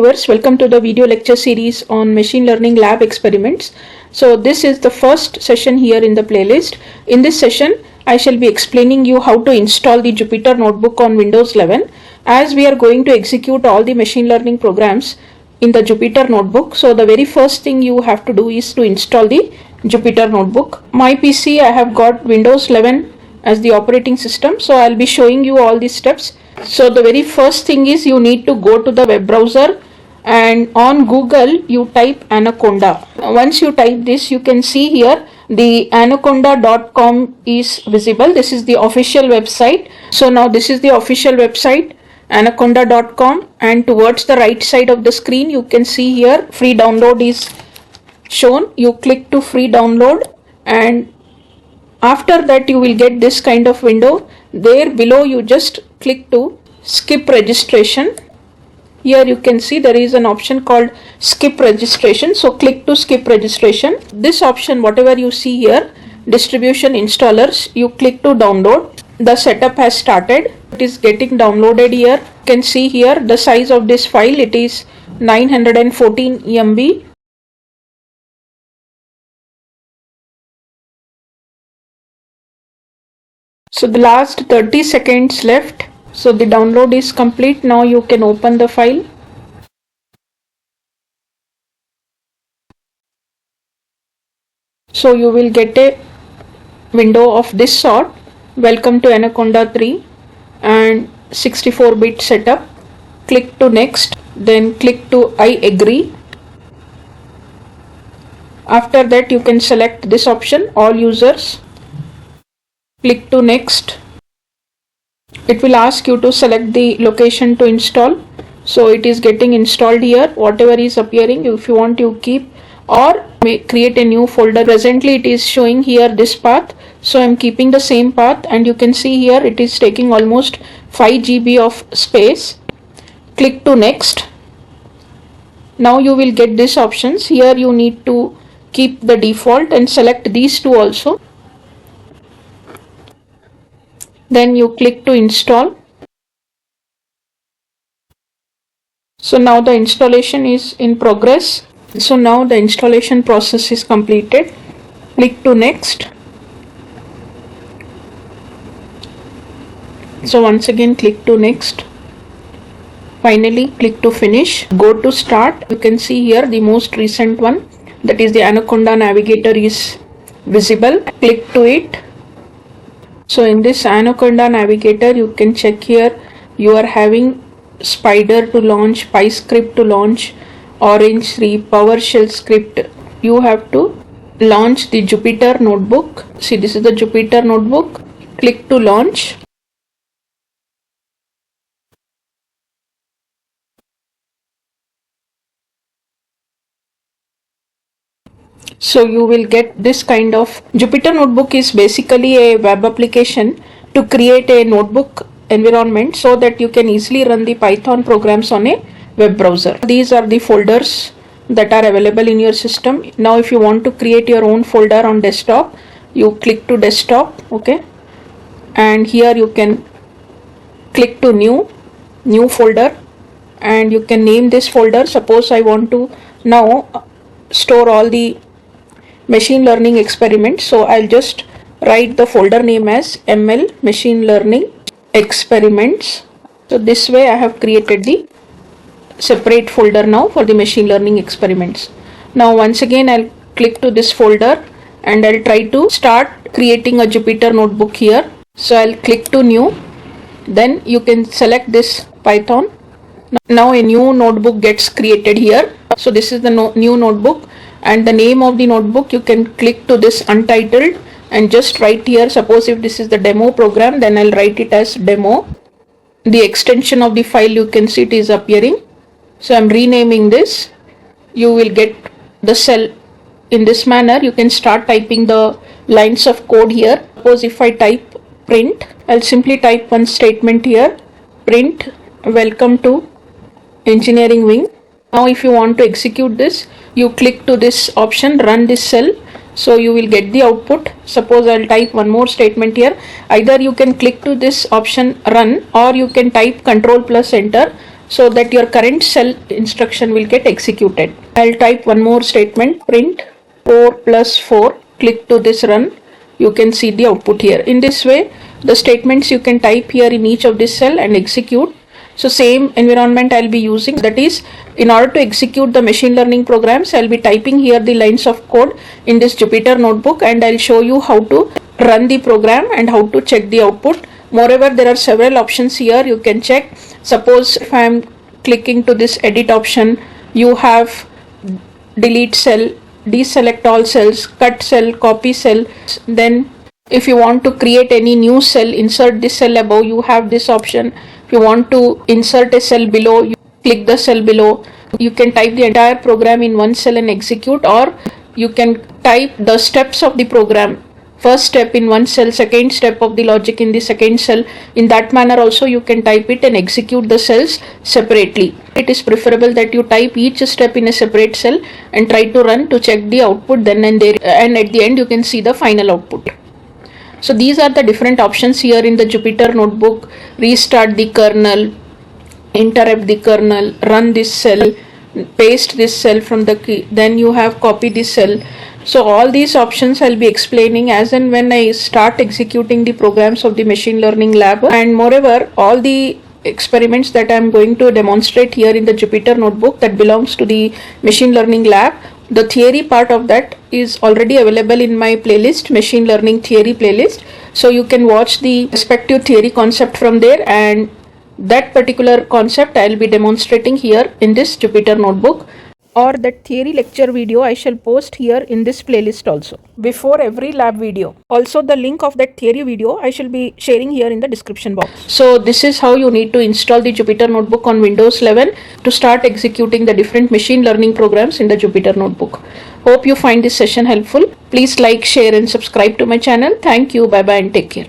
viewers, welcome to the video lecture series on machine learning lab experiments. So this is the first session here in the playlist. In this session, I shall be explaining you how to install the Jupyter notebook on Windows 11, as we are going to execute all the machine learning programs in the Jupyter notebook. So the very first thing you have to do is to install the Jupyter notebook. My PC, I have got Windows 11 as the operating system, so I'll be showing you all these steps. So the very first thing is you need to go to the web browser, and on Google you type Anaconda. Once you type this, you can see here the anaconda.com is visible. This is the official website. So now this is the official website, anaconda.com, and towards the right side of the screen you can see here free download is shown. You click to free download, and after that you will get this kind of window. There below you just click to skip registration. Here you can see there is an option called skip registration, so click to skip registration. This option, whatever you see here, distribution installers, you click to download. The setup has started. It is getting downloaded here. You can see here the size of this file, it is 914 MB. So the last 30 seconds left. So the download is complete. Now you can open the file. So you will get a window of this sort. Welcome to Anaconda 3 and 64-bit setup. Click to next, then click to I agree. After that you can select this option, all users. Click to next. It will ask you to select the location to install. So it is getting installed here. Whatever is appearing, if you want you keep, or may create a new folder. Presently it is showing here this path, so I am keeping the same path, and you can see here it is taking almost 5 GB of space. Click to next. Now you will get these options. Here you need to keep the default and select these two also. Then you click to install. So now the installation is in progress. So now the installation process is completed. Click to next. So once again click to next. Finally click to finish. Go to start. You can see here the most recent one, that is the Anaconda navigator is visible. Click to it. So in this Anaconda navigator you can check here you are having Spider to launch, PyScript to launch, Orange 3, PowerShell script. You have to launch the Jupyter notebook. See, this is the Jupyter notebook. Click to launch. So you will get this kind of Jupyter notebook is basically a web application to create a notebook environment so that you can easily run the Python programs on a web browser. These are the folders that are available in your system. Now if you want to create your own folder on desktop, you click to desktop, okay, and here you can click to new folder, and you can name this folder. Suppose I want to now store all the machine learning experiments, so I'll just write the folder name as ML machine learning experiments. So this way I have created the separate folder now for the machine learning experiments. Now once again I'll click to this folder and I'll try to start creating a Jupyter notebook here. So I'll click to new, then you can select this Python. Now a new notebook gets created here. So this is the new notebook, and the name of the notebook you can click to this untitled and just write here. Suppose if this is the demo program, then I'll write it as demo. The extension of the file you can see it is appearing. So I'm renaming this. You will get the cell in this manner. You can start typing the lines of code here. Suppose if I type print, I'll simply type one statement here, print welcome to engineering wing. Now if you want to execute this, you click to this option, run this cell. So you will get the output. Suppose I'll type one more statement here. Either you can click to this option run, or you can type Ctrl plus enter. so that your current cell instruction will get executed. I'll type one more statement, print 4 plus 4, click to this run. You can see the output here. In this way, the statements you can type here in each of this cell and execute. So same environment I'll be using, that is, in order to execute the machine learning programs, I'll be typing here the lines of code in this Jupyter notebook, and I'll show you how to run the program and how to check the output. Moreover, there are several options here you can check. Suppose if I am clicking to this edit option, you have delete cell, deselect all cells, cut cell, copy cell. Then if you want to create any new cell, insert this cell above, you have this option. If you want to insert a cell below, you click the cell below. You can type the entire program in one cell and execute, or you can type the steps of the program. First step in one cell, second step of the logic in the second cell. In that manner also you can type it and execute the cells separately. It is preferable that you type each step in a separate cell and try to run to check the output then and there, and at the end you can see the final output. So these are the different options here in the Jupyter notebook. Restart the kernel, interrupt the kernel, run this cell, paste this cell from the key, then you have copy this cell. So all these options I'll be explaining as and when I start executing the programs of the machine learning lab. And moreover, all the experiments that I'm going to demonstrate here in the Jupyter notebook that belongs to the machine learning lab, the theory part of that is already available in my playlist, machine learning theory playlist. So you can watch the respective theory concept from there, and that particular concept I'll be demonstrating here in this Jupyter notebook, or that theory lecture video I shall post here in this playlist also before every lab video. Also the link of that theory video I shall be sharing here in the description box. So this is how you need to install the Jupyter notebook on Windows 11 to start executing the different machine learning programs in the Jupyter notebook. Hope you find this session helpful. Please like, share and subscribe to my channel. Thank you. Bye bye and take care.